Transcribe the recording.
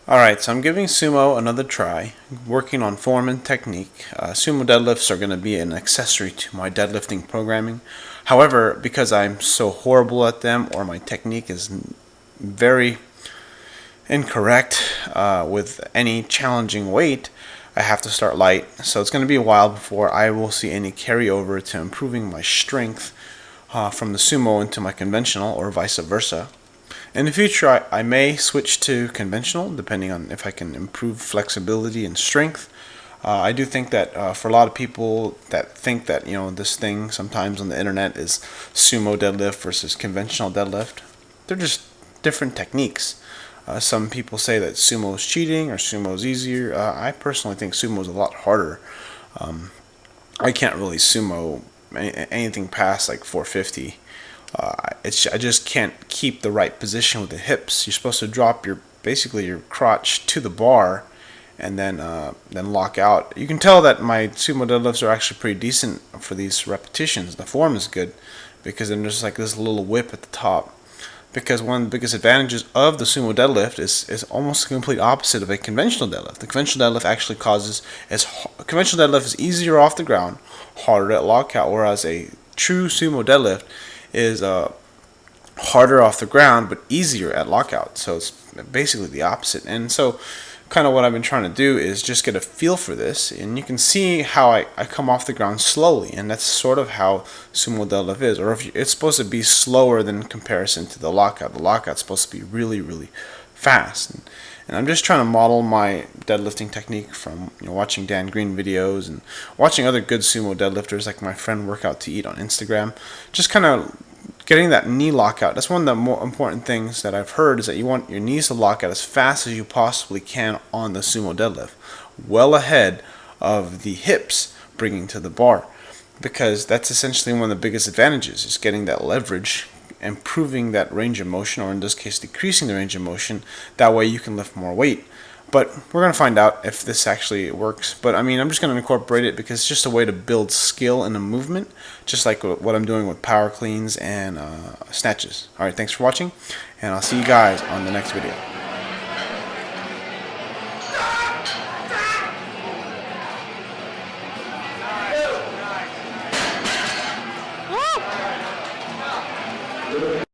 Alright, so I'm giving sumo another try, working on form and technique. Sumo deadlifts are going to be an accessory to my deadlifting programming. However, because I'm so horrible at them, or my technique is very incorrect with any challenging weight, I have to start light. So it's going to be a while before I will see any carryover to improving my strength from the sumo into my conventional, or vice versa. In the future, I may switch to conventional, depending on if I can improve flexibility and strength. I do think that for a lot of people that think that this thing sometimes on the internet is sumo deadlift versus conventional deadlift, they're just different techniques. Some people say that sumo is cheating or sumo is easier. I personally think sumo is a lot harder. I can't really sumo anything past like 450. I just can't keep the right position with the hips. You're supposed to drop basically your crotch to the bar, and then lock out. You can tell that my sumo deadlifts are actually pretty decent for these repetitions. The form is good because then there's like this little whip at the top. Because one of the biggest advantages of the sumo deadlift is almost the complete opposite of a conventional deadlift. The conventional deadlift actually conventional deadlift is easier off the ground, harder at lockout, whereas a true sumo deadlift is harder off the ground but easier at lockout. So it's basically the opposite. And so kind of what I've been trying to do is just get a feel for this, and you can see how I come off the ground slowly, and that's sort of how sumo deadlift is. Or if it's supposed to be slower than in comparison to the lockout. The lockout's supposed to be really, really fast. And I'm just trying to model my deadlifting technique from watching Dan Green videos and watching other good sumo deadlifters like my friend Workout to Eat on Instagram. Just kind of getting that knee lockout. That's one of the more important things that I've heard, is that you want your knees to lock out as fast as you possibly can on the sumo deadlift, well ahead of the hips bringing to the bar, because that's essentially one of the biggest advantages, is getting that leverage, improving that range of motion, or in this case decreasing the range of motion. That way you can lift more weight. But we're going to find out if this actually works. But I mean, I'm just going to incorporate it because it's just a way to build skill in a movement, just like what I'm doing with power cleans and snatches. Alright, thanks for watching, and I'll see you guys on the next video.